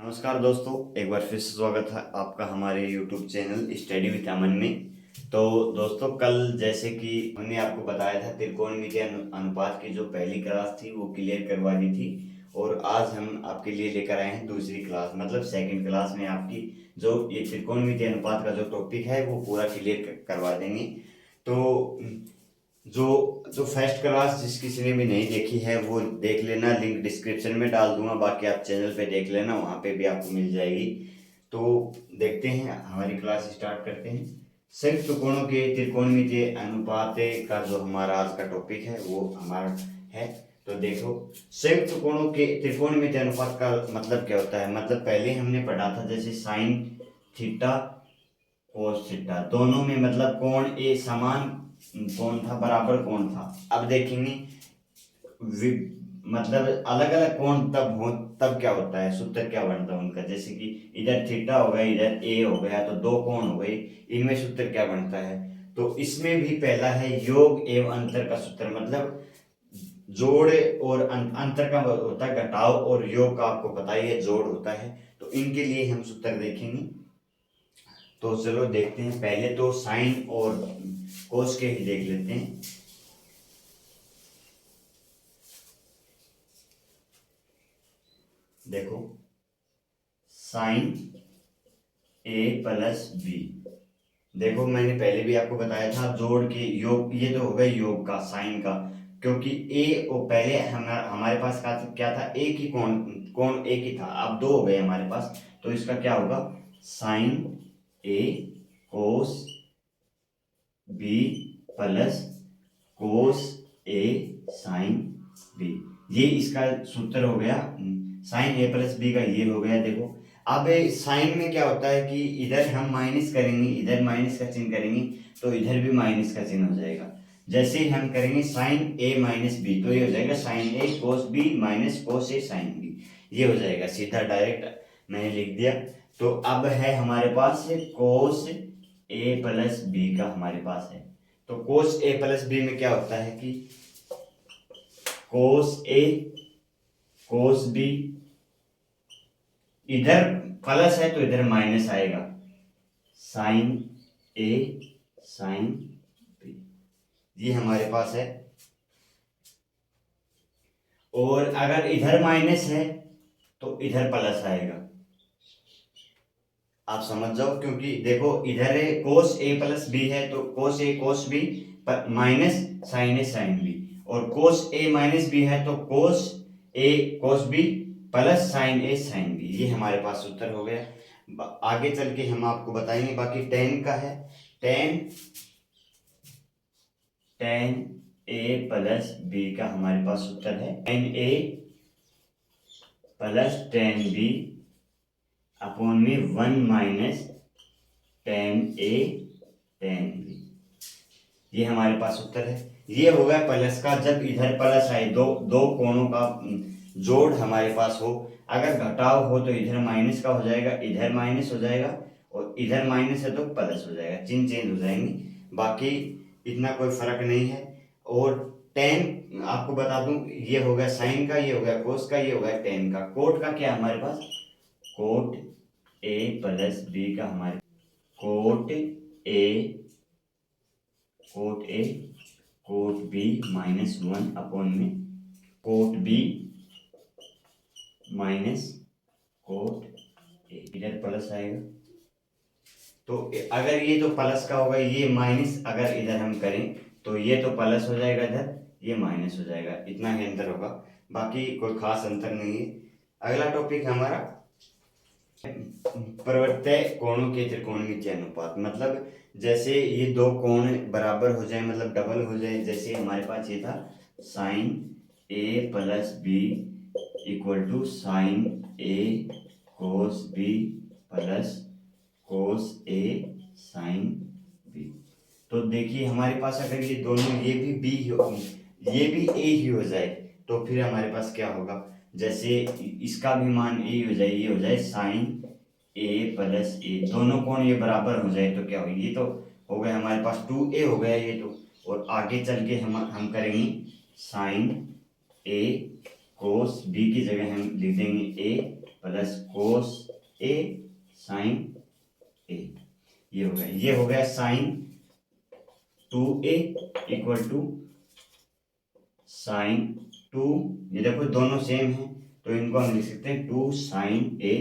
नमस्कार दोस्तों, एक बार फिर से स्वागत है आपका हमारे YouTube चैनल स्टडी विद अमन में। तो दोस्तों, कल जैसे कि हमने आपको बताया था त्रिकोणमितीय अनुपात की जो पहली क्लास थी वो क्लियर करवा दी थी, और आज हम आपके लिए लेकर आए हैं दूसरी क्लास, मतलब सेकंड क्लास में आपकी जो ये त्रिकोणमितीय अनुपात का जो टॉपिक है वो पूरा क्लियर करवा देंगे। तो जो जो फर्स्ट क्लास जिस किसी ने भी नहीं देखी है वो देख लेना, लिंक डिस्क्रिप्शन में डाल दूंगा, बाकी आप चैनल पे देख लेना, वहाँ पे भी आपको मिल जाएगी। तो देखते हैं, हमारी क्लास स्टार्ट करते हैं। संयुक्त कोणों के त्रिकोणमितीय अनुपात का जो हमारा आज का टॉपिक है वो हमारा है। तो देखो, संयुक्त कोणों के त्रिकोणमितीय अनुपात का मतलब क्या होता है। मतलब पहले हमने पढ़ा था, जैसे साइन थीटा कोस थीटा, दोनों में मतलब कोण ए समान कौन था, बराबर कौन था। अब देखेंगे मतलब अलग अलग कौन तब हो, तब क्या होता है, सूत्र क्या बनता है उनका। जैसे कि इधर थीटा हो गया, इधर ए हो गया, तो दो कौन हो गए, इनमें सूत्र क्या बनता है। तो इसमें भी पहला है योग एवं अंतर का सूत्र, मतलब जोड़ और अंतर का होता है घटाव, और योग का आपको पता ही है जोड़ होता है। तो इनके लिए हम सूत्र देखेंगे। तो चलो देखते हैं, पहले तो साइन और कोस के ही देख लेते हैं। देखो, साइन ए प्लस बी, देखो मैंने पहले भी आपको बताया था जोड़ के योग, ये तो हो गया योग का साइन का, क्योंकि ए और पहले हमारे पास क्या था, एक ही कोण, कोण एक ही था, अब दो हो गए हमारे पास। तो इसका क्या होगा, sign A cos B plus cos A sine B, ये इसका सूत्र हो गया। साइन ए प्लस बी का ये हो गया। देखो, अब साइन में क्या होता है कि इधर हम माइनस करेंगे, इधर माइनस का चिन्ह करेंगे, तो इधर भी माइनस का चिन्ह हो जाएगा। जैसे ही हम करेंगे साइन ए माइनस बी, तो ये हो जाएगा sign A cos B minus cos A sine B, ये हो जाएगा सीधा, डायरेक्ट मैंने लिख दिया। तो अब है हमारे पास कोस ए प्लस बी का हमारे पास है। तो कोस ए प्लस बी में क्या होता है कि कोस ए कोस बी, इधर प्लस है तो इधर माइनस आएगा, साइन ए साइन बी, ये हमारे पास है। और अगर इधर माइनस है तो इधर प्लस आएगा, आप समझ जाओ, क्योंकि देखो इधर है कोस ए प्लस बी है, तो कोस ए कोस बी माइनस साइन ए साइन बी, और कोस ए माइनस बी है तो कोस ए कोस बी प्लस साइन ए साइन बी, ये हमारे पास उत्तर हो गया। आगे चल के हम आपको बताएंगे। बाकी टेन का है, टेन टेन ए प्लस बी का हमारे पास उत्तर है, टेन ए प्लस टेन बी अपॉन में वन माइनस टेन ए टेन बी, ये हमारे पास उत्तर है। ये हो गया प्लस का, जब इधर प्लस आए, दो दो कोणों का जोड़ हमारे पास हो। अगर घटाव हो तो इधर माइनस का हो जाएगा, इधर माइनस हो जाएगा, और इधर माइनस है तो प्लस हो जाएगा, चिन्ह चेंज हो जाएंगे, बाकी इतना कोई फर्क नहीं है। और टेन आपको बता दूं, ये हो गया साइन का, ये हो गया कोस का, ये हो गया टेन का। कोट का क्या हमारे पास, कोट ए प्लस बी का हमारे cot A cot A cot B minus one upon में cot B minus cot A, इधर प्लस आएगा। तो अगर ये तो प्लस का होगा, ये माइनस अगर इधर हम करें तो ये तो प्लस हो जाएगा, इधर ये माइनस हो जाएगा, इतना ही अंतर होगा, बाकी कोई खास अंतर नहीं है। अगला टॉपिक हमारा परिवर्त्य कोणों के त्रिकोणमितीय अनुपात, मतलब जैसे ये दो कोण बराबर हो जाए, मतलब डबल हो जाए। जैसे हमारे पास ये था sine A plus B equal to sine A cos B plus cos A sine B. तो देखिए हमारे पास अगर ये दोनों, ये भी बी हो, ये भी ए ही हो जाए, तो फिर हमारे पास क्या होगा, जैसे इसका भी मान ए हो जाए, ये हो जाए साइन ए प्लस ए, दोनों कोण ये बराबर हो जाए तो क्या होगी, ये तो हो गया हमारे पास टू ए हो गया ये तो। और आगे चल के हम करेंगे साइन ए कोस बी की जगह हम लिख देंगे ए प्लस कोस ए साइन ए, ये हो गया sign 2a equal to sign 2, ये देखो दोनों सेम है तो इनको हम लिख सकते हैं 2 साइन ए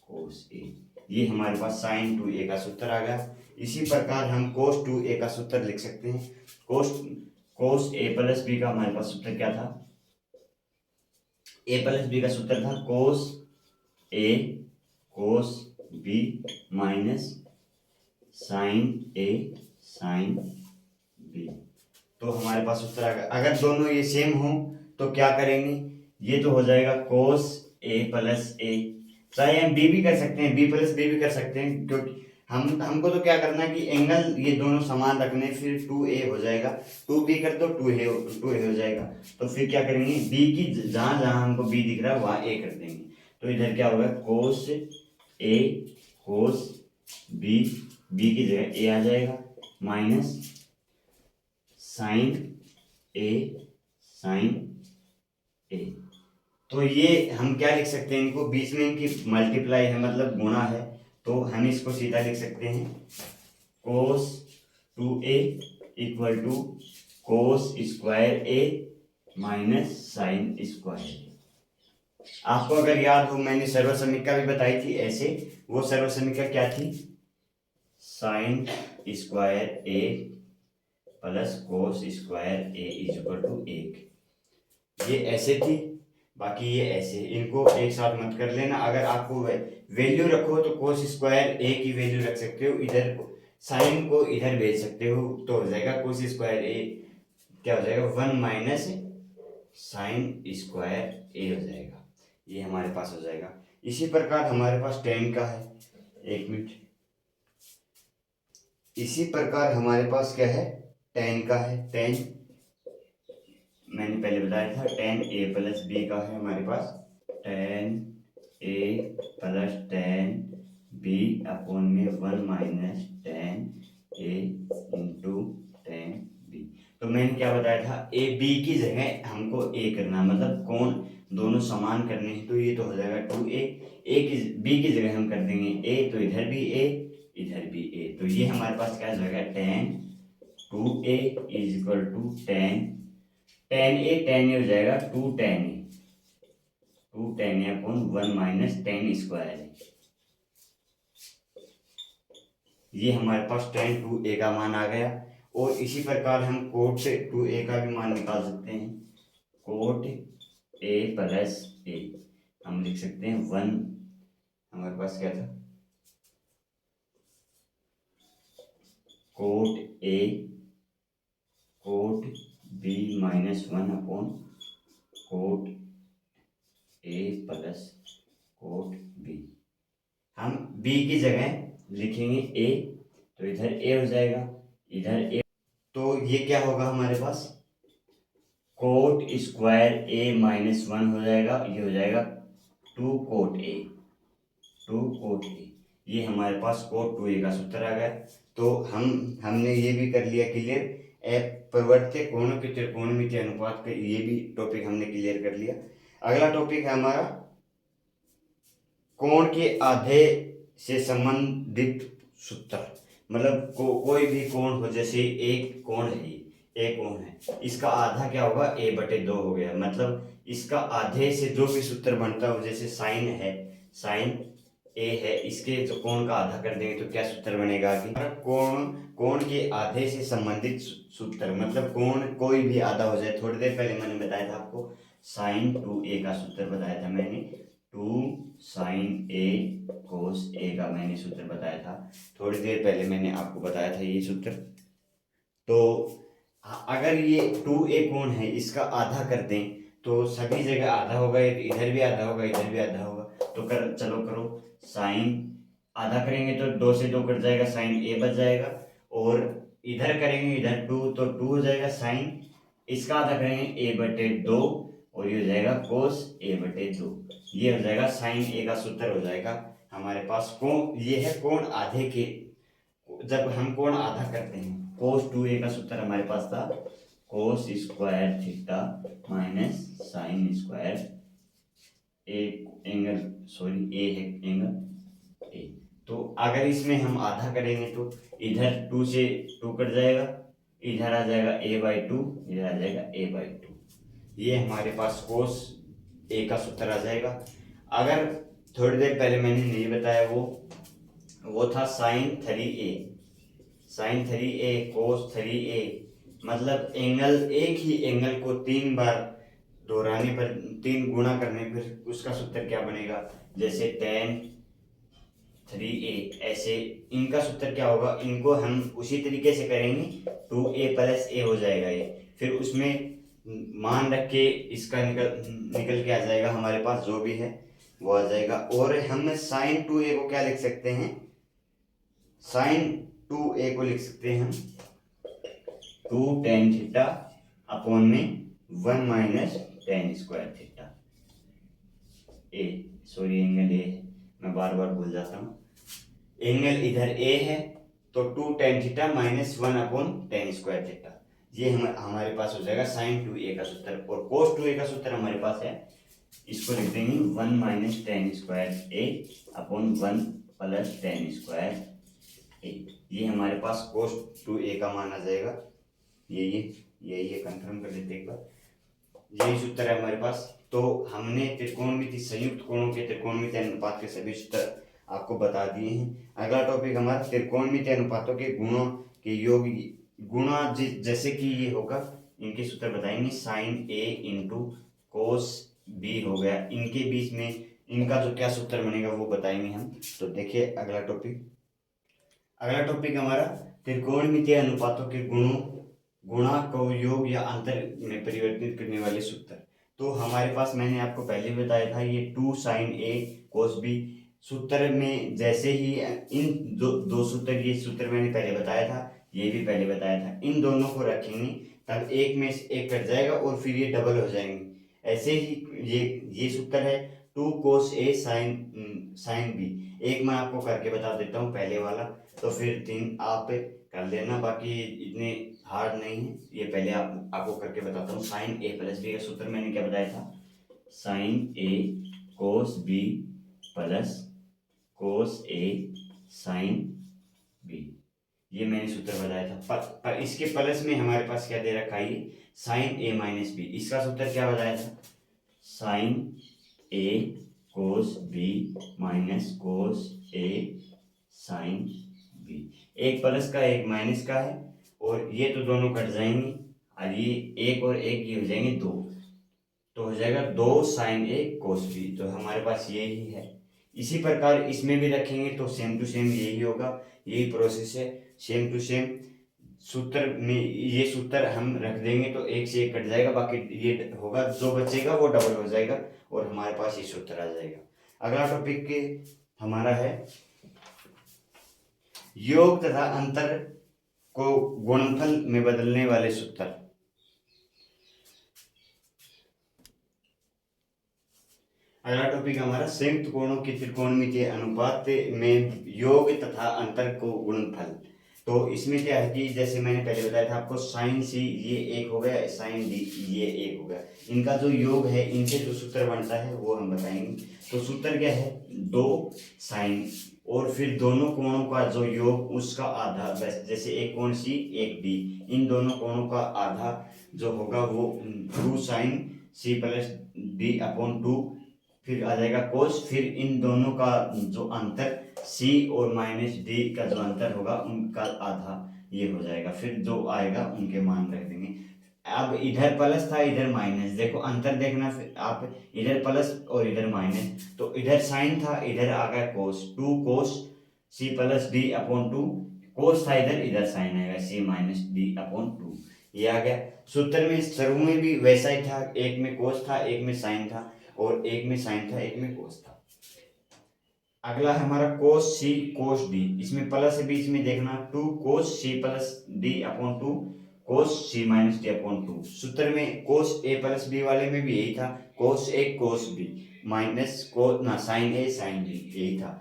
कोस ए। ये हमारे पास साइन 2a का सूत्र आ गया। इसी प्रकार हम कोस 2a का सूत्र लिख सकते हैं। कोस ए प्लस बी का हमारे पास सूत्र क्या था? ए प्लस बी का सूत्र था कोस ए कोस बी माइनस साइन ए साइन बी। तो हमारे पास सूत्र आ गया। अगर दोनों ये सेम हो तो क्या करेंगे? ये तो हो जाएगा कोस ए प्लस ए, चाहे हम बी भी कर सकते हैं, बी प्लस बी भी कर सकते हैं, क्योंकि हमको तो क्या करना है कि एंगल ये दोनों समान रखने, फिर 2a हो जाएगा, 2b कर दो 2a हो जाएगा। तो फिर क्या करेंगे, b की जहां जहां हमको b दिख रहा है वहां a कर देंगे। तो इधर क्या होगा कोस a कोस b, b की जगह a आ जाएगा, माइनस साइन ए साइन ए। तो ये हम क्या लिख सकते हैं, इनको बीच में इनकी मल्टीप्लाई है मतलब गुणा है, तो हम इसको सीधा लिख सकते हैं cos 2a equal to cos square a minus sine square. आपको अगर याद हो मैंने सर्वसमीका भी बताई थी ऐसे, वो सर्वसमीका क्या थी? Sine square a plus cos square a is equal to 1। ये ऐसे थी, बाकी ये ऐसे, इनको एक साथ मत कर लेना। अगर आपको वैल्यू रखो तो कोस स्क्वायर ए की वैल्यू रख सकते हो, इधर साइन को इधर भेज सकते हो, तो हो जाएगा कोस स्क्वायर ए क्या हो जाएगा 1 माइनस साइन स्क्वायर ए हो जाएगा। ये हमारे पास हो जाएगा। इसी प्रकार हमारे पास टेन का है, एक मिनट, इसी प्रकार हमारे पास क्या है, टेन का है। टेन मैंने पहले बताया था, टेन ए प्लस बी का है हमारे पास, टेन ए प्लस टेन बी अपॉन में 1 माइनस टेन ए इंटू टेन बी। तो मैंने क्या बताया था, ए बी की जगह हमको ए करना, मतलब कोण दोनों समान करने हैं, तो ये तो हो जाएगा 2a, ए की बी की जगह हम कर देंगे ए, तो इधर भी ए इधर भी ए, तो ये हमारे पास क्या हो जाएगा tan 2a is equal to tan tan A हो जाएगा 2 tan A upon 1 minus tan square है। ये हमारे पास टेन 2a का मान आ गया। और इसी प्रकार हम कोट से 2a का भी मान निकाल सकते हैं, कोट a प्लस ए हम लिख सकते हैं 1, हमारे पास क्या था cot a cot b minus 1 upon cot a plus cot b। हम b की जगह लिखेंगे a, तो इधर a हो जाएगा इधर a, तो ये क्या होगा हमारे पास कोट स्क्वायर a माइनस 1 हो जाएगा, ये हो जाएगा 2 कोट a। ये हमारे पास कोट 2a का सूत्र आ गया। तो हमने ये भी कर लिया क्लियर, परिवर्त्य कोणों के त्रिकोणमितीय अनुपात का ये भी टॉपिक हमने क्लियर कर लिया। अगला टॉपिक है हमारा कोण के आधे से संबंधित सूत्र, मतलब कोई भी कोण हो, जैसे एक कोण है, एक कोण है, इसका आधा क्या होगा a/2 हो गया, मतलब इसका आधे से जो भी सूत्र बनता हो, जैसे साइन है, साइन a है, इसके जो कोण का आधा कर देंगे तो क्या सूत्र बनेगा कि कोण के आधे से संबंधित सूत्र, मतलब कोण कोई भी आधा हो जाए। थोड़ी देर पहले मैंने बताया था आपको साइन 2a का सूत्र बताया था मैंने, 2 साइन a कोस a का मैंने सूत्र बताया था, थोड़ी देर पहले मैंने आपको बताया था ये सूत्र। तो अगर ये 2a कोण है, इसका आधा कर दें तो सभी जगह आधा होगा, इधर भी आधा होगा इधर भी आधा होगा, तो चलो करो, साइन आधा करेंगे तो 2 से 2 कट जाएगा, साइन a बच जाएगा, और इधर करेंगे इधर 2 तो 2 हो जाएगा, साइन इसका आधा करेंगे a/2 और ये हो जाएगा कोस a/2। ये हो जाएगा साइन a का सूत्र हो जाएगा हमारे पास। ये है कोण आधे के, जब हम कोण आधा करते हैं, कोस 2a का सूत्र हमारे पास था कोस square theta minus sine square एक एंगल ए है एंगल ए। तो अगर इसमें हम आधा करेंगे तो इधर 2 से 2 कट जाएगा, इधर आ जाएगा a/2, इधर आ जाएगा a/2। ये हमारे पास कोस ए का सूत्र आ जाएगा। अगर थोड़ी देर पहले मैंने नहीं बताया वो था sin 3a cos 3a, मतलब एंगल, एक ही एंगल को 3 बार दोहराने पर, 3 गुणा करने पर उसका सूत्र क्या बनेगा। जैसे tan 3a, ऐसे इनका सूत्र क्या होगा, इनको हम उसी तरीके से करेंगे 2a प्लस a हो जाएगा ये। फिर उसमें मान रख के इसका निकल के आ जाएगा, हमारे पास जो भी है वो आ जाएगा। और हम sin 2a को क्या लिख सकते हैं, sin 2a को लिख सकते हैं हम 2 tan थीटा अपॉन में 1 minus tan square theta. A sorry angle A है, मैं बार बार भूल जाता हूँ। एंगल इधर ए है तो 2 tan theta minus 1 upon tan square theta. ये हमारे पास हो जाएगा sin 2a का सूत्र। और cos 2a का सूत्र हमारे पास है, इसको लिख देंगे 1 minus tan square a upon 1 plus tan square a। ये हमारे पास cos 2a का मान आ जाएगा। ये कंफर्म कर लेते एक बार, यही सूत्र है हमारे पास। तो हमने त्रिकोणमिति, संयुक्त कोणों के त्रिकोणमिति अनुपात के सभी सूत्र आपको बता दिए हैं। अगला टॉपिक हमारा त्रिकोणमिति अनुपातों के गुणों के योग गुणा, जैसे कि ये होगा, इनके सूत्र बताएंगे। साइन ए इंटू कोस बी हो गया, इनके बीच में इनका जो क्या सूत्र बनेगा वो बताएंगे हम। तो देखिए अगला टॉपिक हमारा त्रिकोणमितीय अनुपातों के गुणा को योग या अंतर में परिवर्तित करने वाले सूत्र। तो हमारे पास, मैंने आपको पहले बताया था, ये 2 sin a cos b सूत्र में, जैसे ही इन दो सूत्र, ये सूत्र मैंने पहले बताया था, ये भी पहले बताया था, इन दोनों को रखेंगे तब एक में से एक कट जाएगा और फिर ये डबल हो जाएंगे। ऐसे ही ये सूत्र है 2 cos a sin b। एक मैं आपको करके बता देता हूँ पहले वाला, तो फिर 3 आप कर लेना, बाकी इतने हार्ड नहीं है। ये पहले आपको करके बताता हूँ। साइन ए प्लस बी का सूत्र मैंने क्या बताया था, sine A cos B plus cos A sine B, ये मैंने सूत्र बताया था। पर इसके प्लस में हमारे पास क्या दे रखा है, साइन ए माइनस बी। इसका सूत्र क्या बताया था, sine A cos B minus cos A sine B. एक प्लस का एक माइनस का है, और ये तो दोनों कट जाएंगे, और ये एक और एक ये हो जाएंगे 2, तो हो जाएगा 2 साइन ए कोस बी। तो हमारे पास यही है। इसी प्रकार इसमें भी रखेंगे तो सेम टू सेम यही होगा, यही प्रोसेस है, सेम टू सेम। सूत्र में ये सूत्र हम रख देंगे तो एक से एक कट जाएगा, बाकी ये होगा, जो बचेगा वो डबल हो जाएगा और हमारे पास ये सूत्र आ जाएगा। अगला टॉपिक के हमारा है योग तथा अंतर को गुणनफल में बदलने वाले सूत्र। अगला टॉपिक हमारा संयुक्त कोणों के त्रिकोणमितीय अनुपात में योग तथा अंतर को गुणनफल। तो इसमें क्या है कि जैसे मैंने पहले बताया था आपको, साइन सी ये एक हो गया, साइन डी ये एक हो गया, इनका जो योग है, इनसे जो सूत्र बनता है वो हम बताएंगे। तो सूत्र क्या है, 2 साइन और फिर दोनों कोणों का जो योग उसका आधा, जैसे एक कोण सी एक डी, इन दोनों कोणों का आधा जो होगा वो 2 sine C plus D upon 2, फिर आ जाएगा कोस, फिर इन दोनों का जो अंतर c और माइनस d का जो अंतर होगा उनका आधा, ये हो जाएगा। फिर जो आएगा उनके मान रख देंगे। अब इधर प्लस था इधर माइनस, देखो अंतर देखना, फिर आप इधर प्लस और इधर माइनस, तो इधर साइन था इधर आ गया कोस, 2 कोस c प्लस डी अपॉन 2, कोस था इधर साइन आएगा c माइनस डी अपॉन 2, ये आ गया। सूत्र में शुरू में भी वैसा ही था, एक में कोस था एक में साइन था, और एक में साइन था एक में कोस था। अगला है हमारा कोस सी कोस डी, इसमें प्लस है बीच में देखना, 2 कोस सी प्लस डी अपॉन 2 कोस सी माइनस डी अपॉन 2। सूत्र में कोस ए प्लस बी वाले में भी यही था, कोस ए कोस बी माइनस कोस ना साइन ए साइन डी, यही था।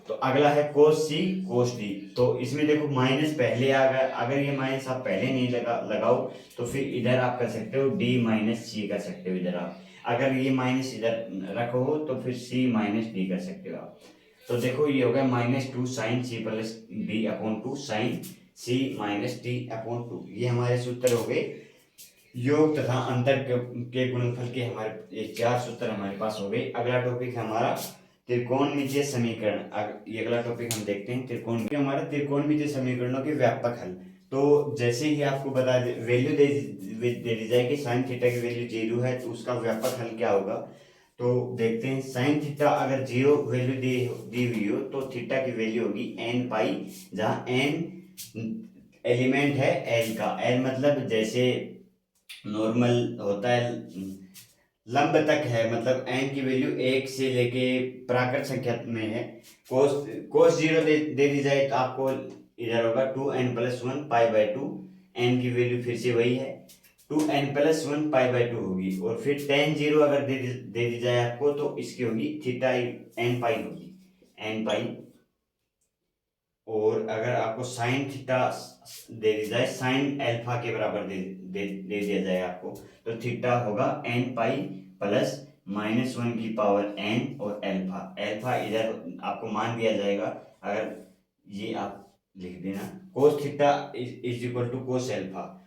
तो अगला है कोस सी कोस डी, तो इसमें देखो माइनस पहले आ गया, अगर ये माइनस आप पहले नहीं लगाओ तो फिर इधर आप कर सकते हो डी माइनस सी कर सकते हो इधर आप। अगर ये माइनस इधर रखो तो फिर सी माइनस डी कर सकते हो आप। तो देखो ये हो गया -2 sine C plus D upon 2 sine C minus D upon 2। ये हमारे सूत्र हो गए योग तथा अंतर के गुणनफल के। हमारे ये 4 सूत्र हमारे पास हो गए। अगला टॉपिक है हमारा त्रिकोणमितीय समीकरण। ये अगला टॉपिक हम देखते हैं हमारा त्रिकोणमितीय समीकरणों के व्यापक हल। तो जैसे ही आपको बता वैल्यू दे दी जाएगी साइन थीटा की वैल्यू 0 है तो उसका व्यापक हल क्या होगा। तो देखते हैं साइन थीटा अगर 0 वैल्यू दी हुई हो तो थीटा की वैल्यू होगी n पाई, जहाँ n एलिमेंट है l का। l मतलब जैसे नॉर्मल होता है लंब तक है, मतलब n की वैल्यू 1 से लेके प्राकृत संख्या में है। कोस 0 दे दी जाए तो आपको इधर होगा 2n+1 π/2। n की वैल्यू फिर से वही है 2n+1 π/2 होगी। और फिर tan 0 अगर दे दी जाए आपको तो इसकी होगी थीटा n पाई होगी, n पाई। और अगर आपको साइन थीटा दे दी जाए साइन अल्फा के बराबर दे दिया जाए आपको तो थीटा होगा n पाई प्लस -1 की पावर n और अल्फा। अल्फा इधर आपको मान दिया जाएगा, अगर ये आप लिख देना cos theta is equal to cos alpha.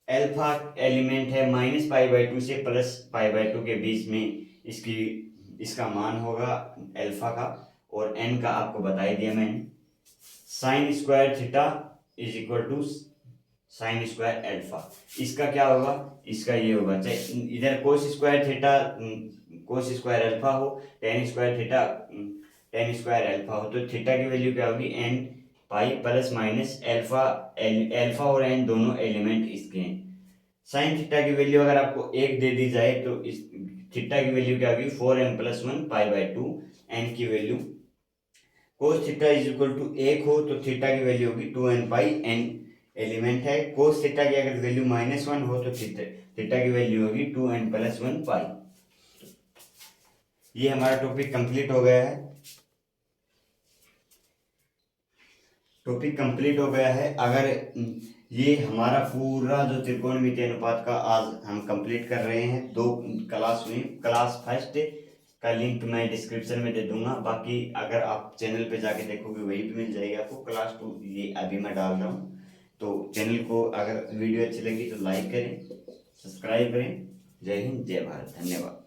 Alpha element है -π/2 से +π/2 के बीच में इसका मान होगा अल्फा का। और n का आपको बता ही दिया मैंने। Sine square theta is equal to sine square alpha. इसका क्या होगा, इसका ये होगा चाहे इधर cos square theta cos square alpha हो, tan square theta tan square alpha हो, तो थीटा की वैल्यू क्या होगी n pi plus minus alpha. Alpha और n दोनों एलिमेंट इसके हैं। साइन थीटा की वैल्यू अगर आपको 1 दे दी जाए तो इस थीटा की वैल्यू क्या होगी 4n+1 π/2। n की value cos theta is equal to 1 हो तो थीटा की वैल्यू होगी 2n पाई। n एलिमेंट है। कोस थीटा की अगर वैल्यू -1 हो तो थीटा की वैल्यू होगी 2n+1 पाई। ये हमारा टॉपिक कंप्लीट हो गया है। अगर ये हमारा पूरा जो त्रिकोणमितीय अनुपात का आज हम कंप्लीट कर रहे हैं, 2 क्लास हुई। क्लास फर्स्ट का लिंक मैं डिस्क्रिप्शन में दे दूंगा, बाकी अगर आप चैनल पे जाके देखोगे वही भी मिल जाएगी आपको। क्लास 2 ये अभी मैं डाल रहा हूँ। तो चैनल को अगर वीडियो अच्छी लगी तो लाइक करें, सब्सक्राइब करें। जय हिंद, जय भारत, धन्यवाद।